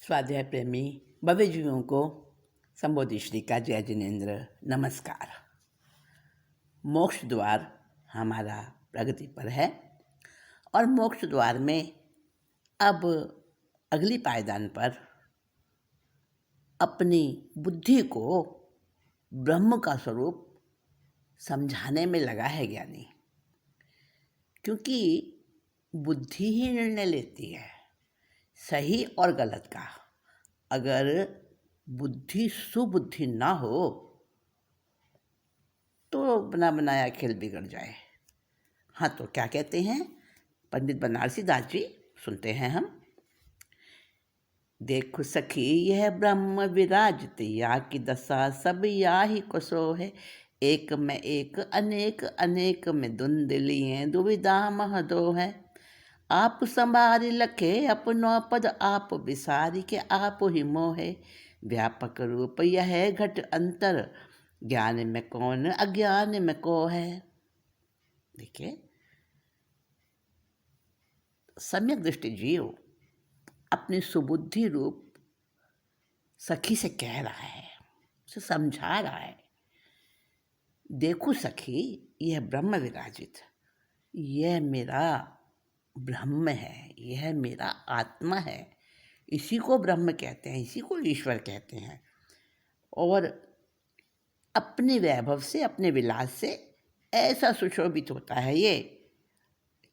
स्वाध्याय प्रेमी भव्यजीवियों को संबोधित श्री का जय जिनेन्द्र नमस्कार। मोक्ष द्वार हमारा प्रगति पर है और मोक्ष द्वार में अब अगली पायदान पर अपनी बुद्धि को ब्रह्म का स्वरूप समझाने में लगा है ज्ञानी, क्योंकि बुद्धि ही निर्णय लेती है सही और गलत का। अगर बुद्धि सुबुद्धि ना हो तो बना बनाया खेल बिगड़ जाए। हाँ, तो क्या कहते हैं पंडित बनारसी दास जी, सुनते हैं हम। देखो सखी यह ब्रह्म विराजित या की दशा सब या ही को सो है। एक में एक अनेक अनेक में धुंधलिए दुविधा मह दो है। आप संभारी लखे अपनो पद आप विसारी के आप ही मोहे। व्यापक रूप यह घट अंतर ज्ञान में कौन अज्ञान में को है। देखिए, सम्यक दृष्टि जीव अपनी सुबुद्धि रूप सखी से कह रहा है, उसे समझा रहा है। देखो सखी, यह ब्रह्म विराजित, यह मेरा ब्रह्म है, यह मेरा आत्मा है। इसी को ब्रह्म कहते हैं, इसी को ईश्वर कहते हैं। और अपने वैभव से, अपने विलास से ऐसा सुशोभित होता है ये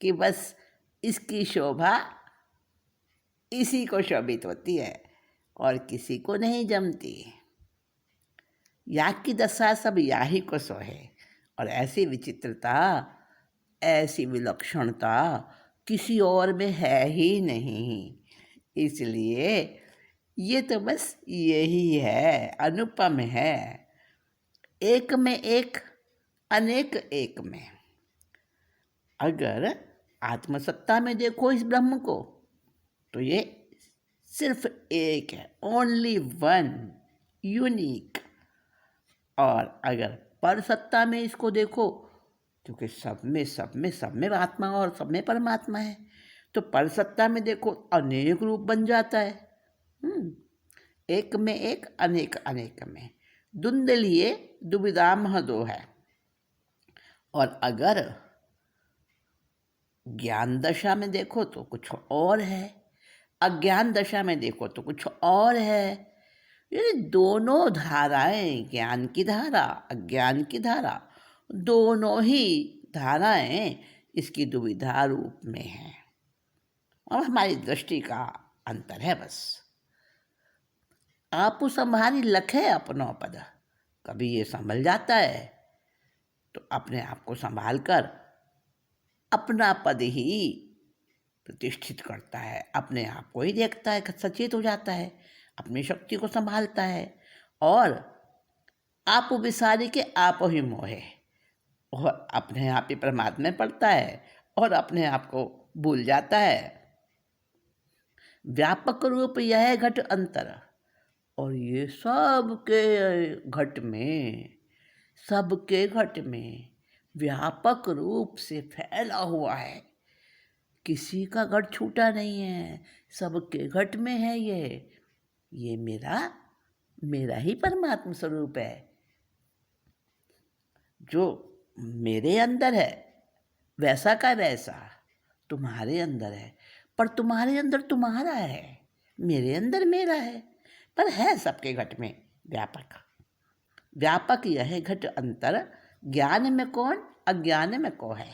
कि बस इसकी शोभा इसी को शोभित होती है और किसी को नहीं जमती। या की दशा सब या ही को सो है। और ऐसी विचित्रता, ऐसी विलक्षणता किसी और में है ही नहीं। इसलिए ये तो बस यही है, अनुपम है। एक में एक अनेक एक में। अगर आत्मसत्ता में देखो इस ब्रह्म को तो ये सिर्फ एक है, ओनली वन, यूनिक। और अगर पर सत्ता में इसको देखो, क्योंकि सब में आत्मा और सब में परमात्मा है, तो पर सत्ता में देखो अनेक रूप बन जाता है। एक में एक अनेक अनेक में धुंधलिए दुविधा मह दो है। और अगर ज्ञान दशा में देखो तो कुछ और है, अज्ञान दशा में देखो तो कुछ और है। ये दोनों धाराएं, ज्ञान की धारा, अज्ञान की धारा, दोनों ही धाराएं इसकी दुविधा रूप में हैं। और हमारी दृष्टि का अंतर है बस। आप संभारी लखे अपनो पद, कभी ये संभल जाता है तो अपने आप को संभाल कर अपना पद ही प्रतिष्ठित करता है, अपने आप को ही देखता है, सचेत हो जाता है, अपनी शक्ति को संभालता है। और आप विसारी के आप ही मोहे, और अपने आप ही परमात्मा में पड़ता है और अपने आप को भूल जाता है। व्यापक रूप यह घट अंतर, और ये सबके घट में व्यापक रूप से फैला हुआ है। किसी का घट छूटा नहीं है, सबके घट में है ये मेरा ही परमात्मा स्वरूप है। जो मेरे अंदर है वैसा का वैसा तुम्हारे अंदर है, पर तुम्हारे अंदर तुम्हारा है, मेरे अंदर मेरा है, पर है सबके घट में व्यापक यह घट अंतर ज्ञान में कौन अज्ञान में को है।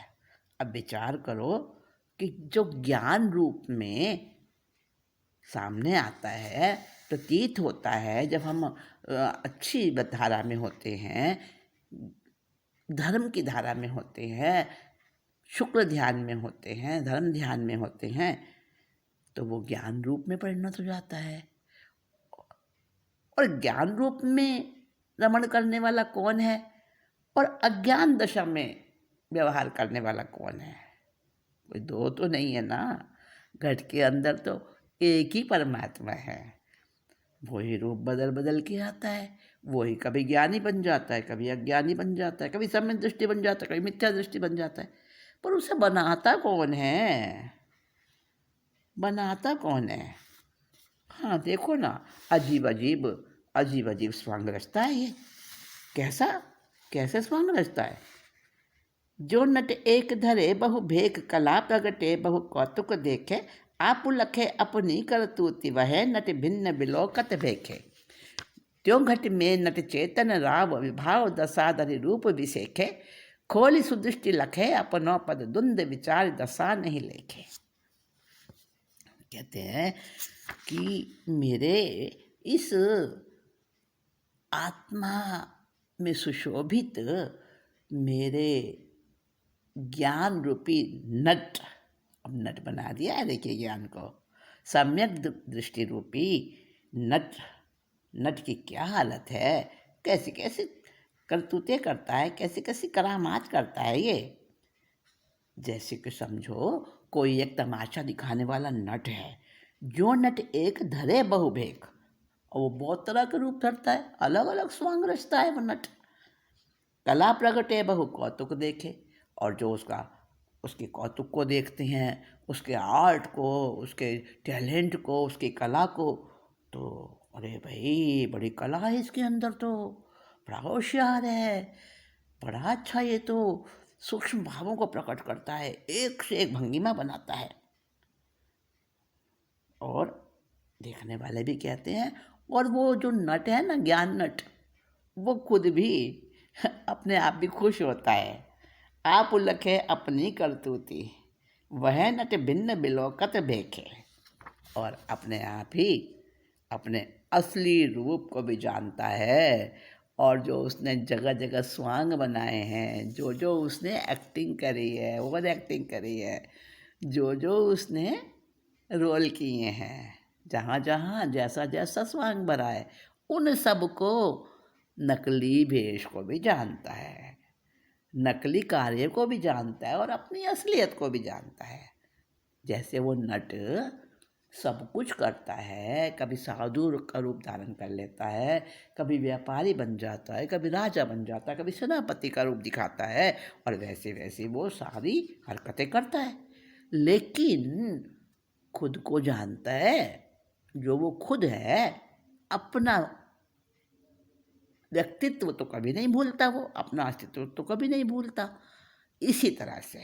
अब विचार करो कि जो ज्ञान रूप में सामने आता है, प्रतीत होता है, जब हम अच्छी धारा में होते हैं, धर्म की धारा में होते हैं, शुक्र ध्यान में होते हैं, धर्म ध्यान में होते हैं, तो वो ज्ञान रूप में परिणत हो जाता है। और ज्ञान रूप में रमण करने वाला कौन है और अज्ञान दशा में व्यवहार करने वाला कौन है? कोई दो तो नहीं है ना। घट के अंदर तो एक ही परमात्मा है। वही रूप बदल बदल के आता है, वही कभी ज्ञानी बन जाता है, कभी अज्ञानी बन जाता है, कभी सम्यक दृष्टि बन जाता है, कभी मिथ्या दृष्टि बन जाता है। पर उसे बनाता कौन है? हाँ देखो ना, अजीब अजीब अजीब अजीब स्वांग रचता है ये। कैसा, कैसे स्वांग रचता है? जो नट एक धरे बहु भेक कला प्रगटे बहु कौतुक देखे आप लखे अपनी करतूति वह नट भिन्न बिलोकत भेखे। त्यों घट में नट चेतन राव विभाव दसाधरि रूप विसेखे खोली सुदृष्टि लखे अपनो पद दुंद विचार दशा नहीं लेखे। कहते हैं कि मेरे इस आत्मा में सुशोभित मेरे ज्ञान रूपी नट, अब नट बना दिया है देखिए ज्ञान को, सम्यक दृष्टि रूपी नट, नट की क्या हालत है, कैसी कैसी करतूतें करता है, कैसी कैसी करामात करता है ये। जैसे कि समझो कोई एक तमाशा दिखाने वाला नट है, जो नट एक धरे बहुभेक, और वो बहुत तरह के रूप धरता है, अलग अलग स्वांग रचता है वो नट। कला प्रगटे बहु कौतुक देखे, और जो उसके कौतुक को देखते हैं, उसके आर्ट को, उसके टैलेंट को, उसकी कला को, तो अरे भाई बड़ी कला है इसके अंदर, तो बड़ा होशियार है, बड़ा अच्छा ये तो सूक्ष्म भावों को प्रकट करता है, एक से एक भंगिमा बनाता है। और देखने वाले भी कहते हैं, और वो जो नट है ना, ज्ञान नट, वो खुद भी अपने आप भी खुश होता है। आप उल्लखे अपनी करतूती वह नट भिन्न बिलोकत भेखे, और अपने आप ही अपने असली रूप को भी जानता है। और जो उसने जगह जगह स्वांग बनाए हैं, जो जो उसने एक्टिंग करी है, ओवर एक्टिंग करी है, जो जो उसने रोल किए हैं, जहाँ जहाँ जैसा जैसा स्वांग भरा है, उन सब को, नकली भेष को भी जानता है, नकली कार्य को भी जानता है, और अपनी असलियत को भी जानता है। जैसे वो नट सब कुछ करता है, कभी साधु का रूप धारण कर लेता है, कभी व्यापारी बन जाता है, कभी राजा बन जाता है, कभी सेनापति का रूप दिखाता है, और वैसे वैसे वो सारी हरकतें करता है, लेकिन खुद को जानता है। जो वो खुद है, अपना व्यक्तित्व तो कभी नहीं भूलता, वो अपना अस्तित्व तो कभी नहीं भूलता। इसी तरह से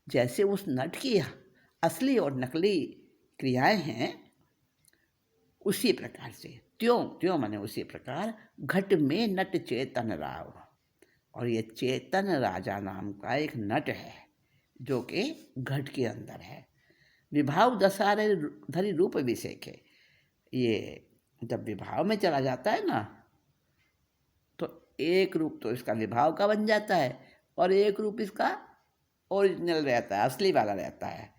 जैसे उस नट की असली और नकली क्रियाएं हैं, उसी प्रकार से त्यों त्यों माने उसी प्रकार घट में नट चेतन राव, और ये चेतन राजा नाम का एक नट है जो कि घट के अंदर है। विभाव दशहरे धरी रूप विसेखे, ये जब विभाव में चला जाता है ना, तो एक रूप तो इसका विभाव का बन जाता है, और एक रूप इसका ओरिजिनल रहता है, असली वाला रहता है,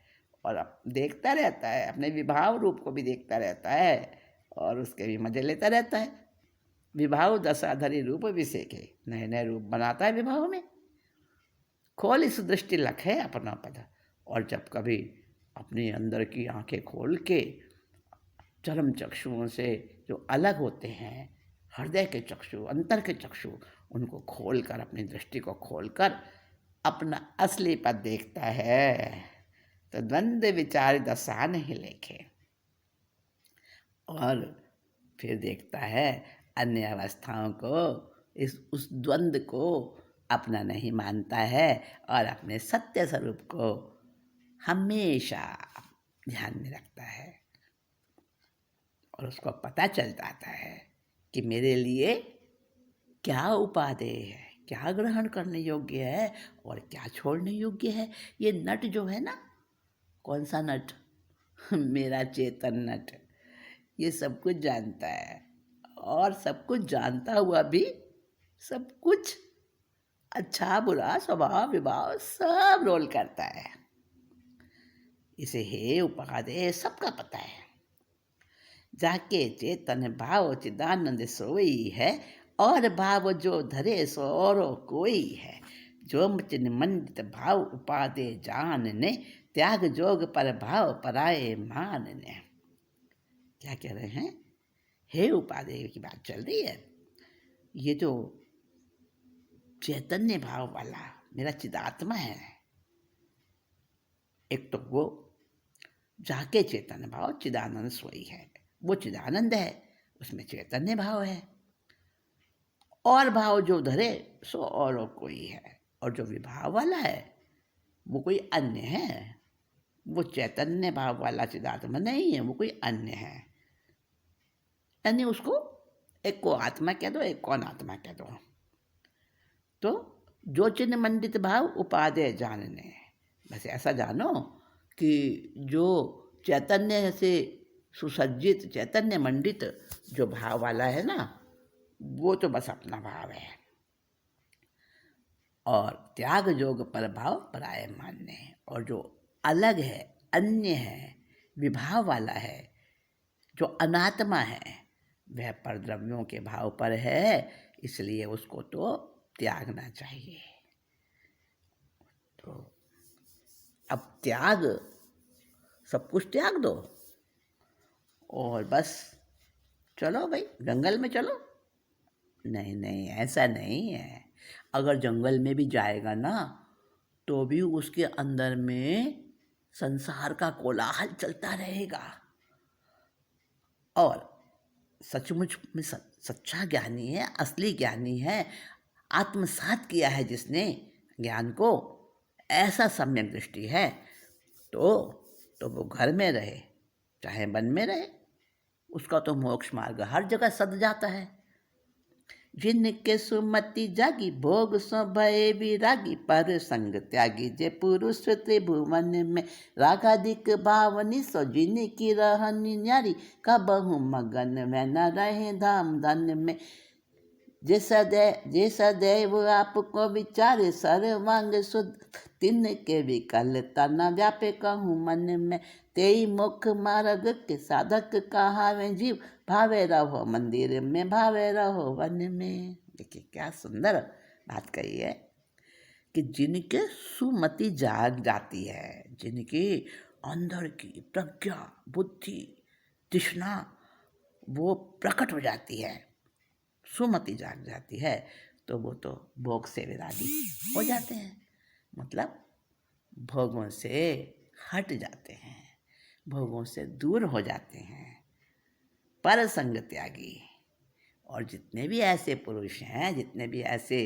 और अब देखता रहता है, अपने विभाव रूप को भी देखता रहता है, और उसके भी मजे लेता रहता है। विभाव दशाधरी रूप विसेके, नए नए रूप बनाता है विभाव में। खोल इस दृष्टि लखे अपना पद, और जब कभी अपने अंदर की आंखें खोल के चरम चक्षुओं से जो अलग होते हैं, हृदय के चक्षु, अंतर के चक्षु, उनको खोलकर, अपनी दृष्टि को खोलकर अपना असली पद देखता है, तो द्वंद्व विचार दशा नहीं लेखे। और फिर देखता है अन्य अवस्थाओं को, उस द्वंद्व को अपना नहीं मानता है, और अपने सत्य स्वरूप को हमेशा ध्यान में रखता है, और उसको पता चल जाता है कि मेरे लिए क्या उपादेय है, क्या ग्रहण करने योग्य है और क्या छोड़ने योग्य है। ये नट जो है ना, कौन सा नट? मेरा चेतन नट, ये सब कुछ जानता है, और सब कुछ जानता हुआ भी सब कुछ अच्छा बुरा स्वभाव विभाव सब रोल करता है। इसे हे उपादेय सबका पता है। जाके चेतन भाव चिदानंद सोई है, और भाव जो धरे सो और कोई है। जो मचिन मंडित भाव उपादेय जानने, त्याग जोग पर भाव पराये मानने। क्या कह रहे हैं? हे उपादेय की बात चल रही है। ये जो चैतन्य भाव वाला मेरा चिदात्मा है, एक तो वो जाके चेतन भाव चिदानंद सोई है, वो चिदानंद है, उसमें चैतन्य भाव है। और भाव जो धरे सो और कोई है, और जो विभाव वाला है वो कोई अन्य है। वो चैतन्य भाव वाला चिदात्मा नहीं है, वो कोई अन्य है। यानी उसको एक को आत्मा कह दो, एक को अनात्मा कह दो। तो जो चिन्ह मंडित भाव उपादेय जानने, बस ऐसा जानो कि जो चैतन्य से सुसज्जित, चैतन्य मंडित जो भाव वाला है ना, वो तो बस अपना भाव है। और त्याग योग पर भाव पराय मान्य है। और जो अलग है, अन्य है, विभाव वाला है, जो अनात्मा है, वह परद्रव्यों के भाव पर है, इसलिए उसको तो त्यागना चाहिए। तो अब त्याग, सब कुछ त्याग दो और बस चलो भाई जंगल में चलो। नहीं नहीं, ऐसा नहीं है। अगर जंगल में भी जाएगा ना, तो भी उसके अंदर में संसार का कोलाहल चलता रहेगा। और सचमुच में सच्चा ज्ञानी है, असली ज्ञानी है, आत्मसात किया है जिसने ज्ञान को, ऐसा सम्यक दृष्टि है, तो वो घर में रहे चाहे वन में रहे, उसका तो मोक्ष मार्ग हर जगह सद जाता है। जिनके सुमति जागी भोग सो भय विरागी, पर संग त्यागी जे पुरुष त्रिभुवन में, रागादिक भावनी सो जिनकी रहनी न्यारी, कबहु मगन में न रहे धाम धन में। जे सदैव आपको विचारे सर्वांग शुद्ध, तिन के विकलता न व्यापे कहूँ मन में। तेई मुख मार्ग के साधक कहावे जीव, भावे रहो मंदिर में भावे रहो वन में। देखिए क्या सुंदर बात कही है कि जिनके सुमति जाग जाती है, जिनकी अंदर की प्रज्ञा, बुद्धि, तृष्णा वो प्रकट हो जाती है, सुमति जाग जाती है, तो वो तो भोग से विरागी हो जाते हैं। मतलब भोगों से हट जाते हैं, भोगों से दूर हो जाते हैं, पर संग त्यागी। और जितने भी ऐसे पुरुष हैं, जितने भी ऐसे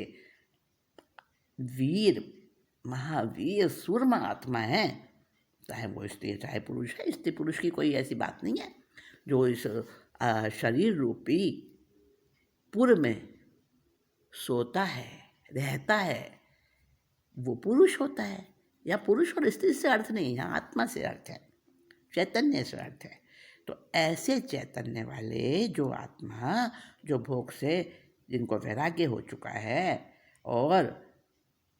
वीर, महावीर, सूरमा आत्मा हैं, चाहे वो स्त्री चाहे पुरुष है, स्त्री पुरुष की कोई ऐसी बात नहीं है, जो इस शरीर रूपी पुर में सोता है, रहता है, वो पुरुष होता है। या पुरुष और स्त्री से अर्थ नहीं, यहाँ आत्मा से अर्थ है, चैतन्य से अर्थ है। तो ऐसे चैतन्य वाले जो आत्मा, जो भोग से जिनको वैराग्य हो चुका है और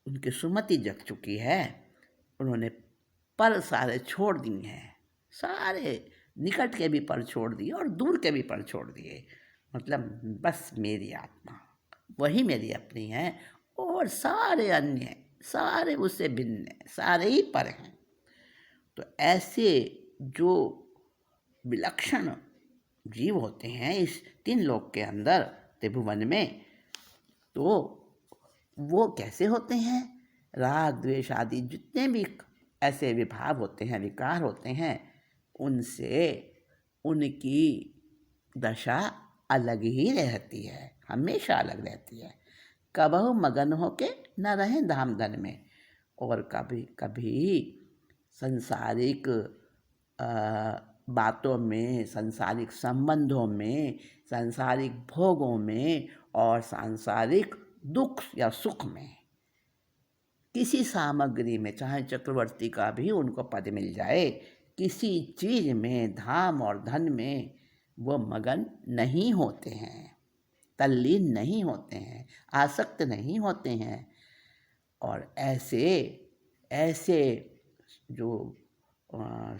उनकी सुमति जग चुकी है, उन्होंने पर सारे छोड़ दिए हैं, सारे निकट के भी पर छोड़ दिए और दूर के भी पर छोड़ दिए। मतलब बस मेरी आत्मा वही मेरी अपनी है, और सारे अन्य, सारे उससे भिन्न हैं, सारे ही पर हैं। तो ऐसे जो विलक्षण जीव होते हैं इस तीन लोक के अंदर, त्रिभुवन में, तो वो कैसे होते हैं? राग द्वेष आदि जितने भी ऐसे विभाव होते हैं, विकार होते हैं, उनसे उनकी दशा अलग ही रहती है, हमेशा अलग रहती है। कबहु मगन होके न रहें धाम धन में। और कभी कभी संसारिक बातों में, सांसारिक संबंधों में, सांसारिक भोगों में और सांसारिक दुख या सुख में, किसी सामग्री में, चाहे चक्रवर्ती का भी उनको पद मिल जाए, किसी चीज़ में, धाम और धन में वो मगन नहीं होते हैं, तल्लीन नहीं होते हैं, आसक्त नहीं होते हैं। और ऐसे जो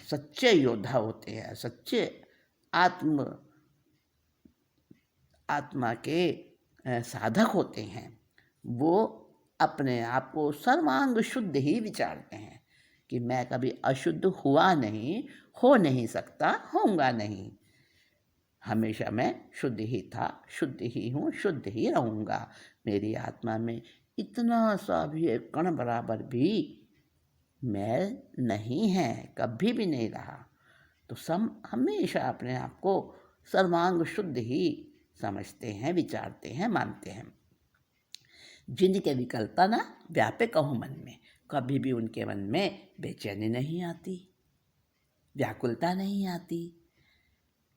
सच्चे योद्धा होते हैं, सच्चे आत्मा के साधक होते हैं, वो अपने आप को सर्वांग शुद्ध ही विचारते हैं कि मैं कभी अशुद्ध हुआ नहीं, हो नहीं सकता, होऊंगा नहीं, हमेशा मैं शुद्ध ही था, शुद्ध ही हूँ, शुद्ध ही रहूँगा। मेरी आत्मा में इतना सा भी एक कण बराबर भी मैं नहीं है, कभी भी नहीं रहा। तो हमेशा अपने आप को सर्वांग शुद्ध ही समझते हैं, विचारते हैं, मानते हैं। जिनके विकल्पना व्यापक हो मन में, कभी भी उनके मन में बेचैनी नहीं आती, व्याकुलता नहीं आती।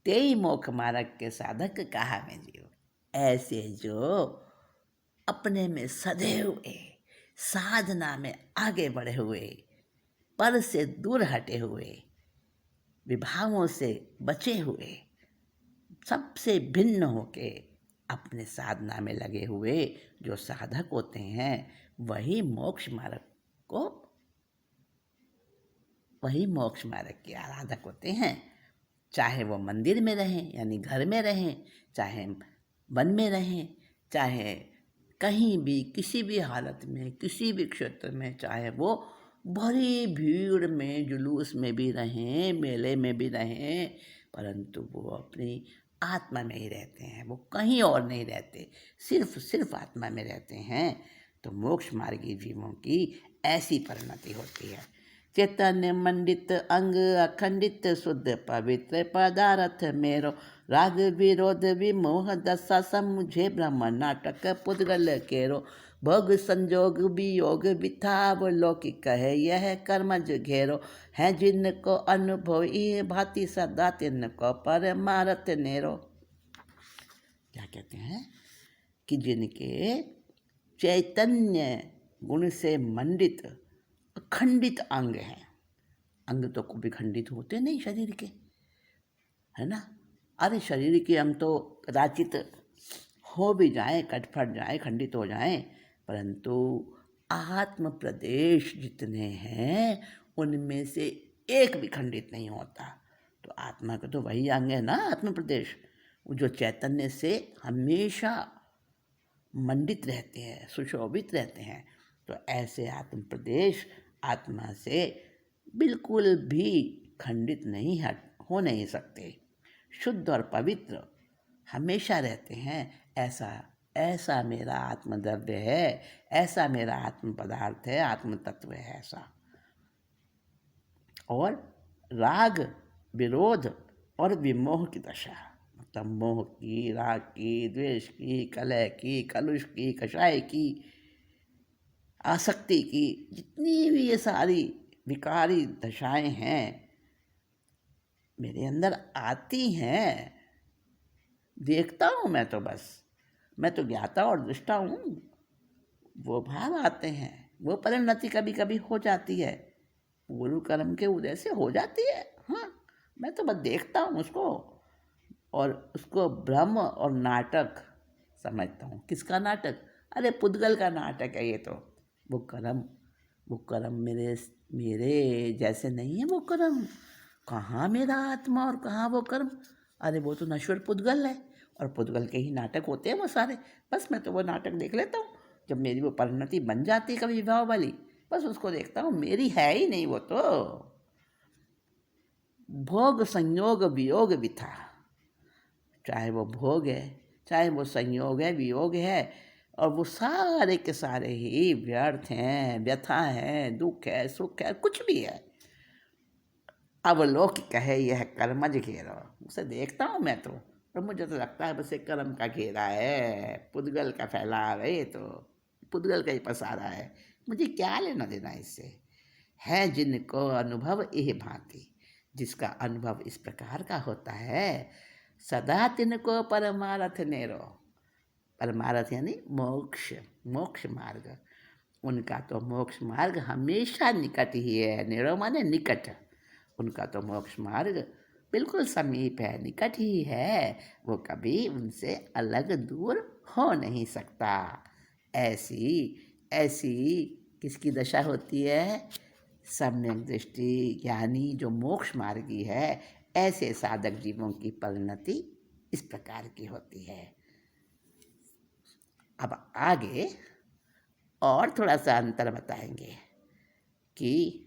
तेई मोक्ष मार्ग के साधक कहा मैं जीव, ऐसे जो अपने में सधे हुए, साधना में आगे बढ़े हुए, पर से दूर हटे हुए, विभावों से बचे हुए, सबसे भिन्न होके अपने साधना में लगे हुए जो साधक होते हैं, वही मोक्ष मार्ग के आराधक होते हैं। चाहे वो मंदिर में रहें यानी घर में रहें, चाहे वन में रहें, चाहे कहीं भी किसी भी हालत में किसी भी क्षेत्र में, चाहे वो बड़ी भीड़ में जुलूस में भी रहें, मेले में भी रहें, परंतु वो अपनी आत्मा में ही रहते हैं, वो कहीं और नहीं रहते, सिर्फ आत्मा में रहते हैं। तो मोक्ष मार्गी जीवों की ऐसी परिणति होती है। चैतन्य मंडित अंग अखंडित शुद्ध पवित्र पदार्थ मेरो, राग विरोध विमोह दशा समुझे ब्रह्म नाटक पुद्गल केरो, भोग संजोग वियोग विथाव लौकिक है यह कर्मज घेरो, है जिनको अनुभव ये भांति सदा तिनको परमारथ नेरो। क्या कहते हैं कि जिनके चैतन्य गुण से मंडित अखंडित अंग हैं, अंग तो कभी खंडित होते नहीं शरीर के, है ना। अरे शरीर के अंग तो कदाचित हो भी जाएं, कटफट जाएं, खंडित हो जाएं, परंतु आत्म प्रदेश जितने हैं उनमें से एक भी खंडित नहीं होता। तो आत्मा का तो वही अंग है ना, आत्म प्रदेश, जो चैतन्य से हमेशा मंडित रहते हैं, सुशोभित रहते हैं। तो ऐसे आत्म प्रदेश आत्मा से बिल्कुल भी खंडित नहीं हो नहीं सकते, शुद्ध और पवित्र हमेशा रहते हैं। ऐसा मेरा आत्मद्रव्य है, ऐसा मेरा आत्म पदार्थ है, आत्म तत्व है ऐसा। और राग विरोध और विमोह की दशा, मतलब मोह की, राग की, द्वेष की, कलह की, कलुष की, कषाय की, आसक्ति की, जितनी भी ये सारी विकारी दशाएं हैं मेरे अंदर आती हैं, देखता हूँ मैं तो, बस मैं तो ज्ञाता और दृष्टा हूँ। वो भाव आते हैं, वो परिणति कभी कभी हो जाती है, गुरु कर्म के उदय से हो जाती है। हाँ, मैं तो बस देखता हूँ उसको, और उसको भ्रम और नाटक समझता हूँ। किसका नाटक? अरे पुद्गल का नाटक है ये तो। वो कर्म मेरे जैसे नहीं है। वो कर्म कहाँ मेरा आत्मा और कहाँ वो कर्म? अरे वो तो नश्वर पुद्गल है, और पुद्गल के ही नाटक होते हैं वो सारे। बस मैं तो वो नाटक देख लेता हूँ। जब मेरी वो परिणति बन जाती है कभी विवाह वाली, बस उसको देखता हूँ, मेरी है ही नहीं वो तो। भोग संयोग वियोग विथा, चाहे वो भोग है, चाहे वो संयोग है, वियोग है, और वो सारे के सारे ही व्यर्थ हैं, व्यथा है, दुख है, सुख है, कुछ भी है। अवलोकिक है यह कर्मज घेरा, उसे देखता हूँ मैं तो, और मुझे तो लगता है बस एक कर्म का घेरा है, पुद्गल का फैलाव है, ये तो पुद्गल का ही पसारा है, मुझे क्या लेना देना इससे। है जिनको अनुभव यह भांति, जिसका अनुभव इस प्रकार का होता है, सदा तिनको परमारथ नेरो, परमारथ यानी मोक्ष मार्ग, उनका तो मोक्ष मार्ग हमेशा निकट ही है। नेरो माने निकट, उनका तो मोक्ष मार्ग बिल्कुल समीप है, निकट ही है, वो कभी उनसे अलग दूर हो नहीं सकता। ऐसी किसकी दशा होती है? सम्यक दृष्टि ज्ञानी जो मोक्ष मार्गी है, ऐसे साधक जीवों की परिणति इस प्रकार की होती है। अब आगे और थोड़ा सा अंतर बताएंगे कि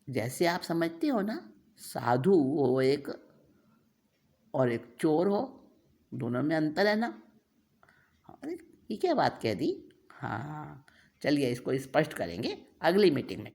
जैसे आप समझते हो ना, साधु हो एक और एक चोर हो, दोनों में अंतर है ना। अरे ये क्या बात कह दी? हाँ, चलिए इसको स्पष्ट करेंगे अगली मीटिंग में।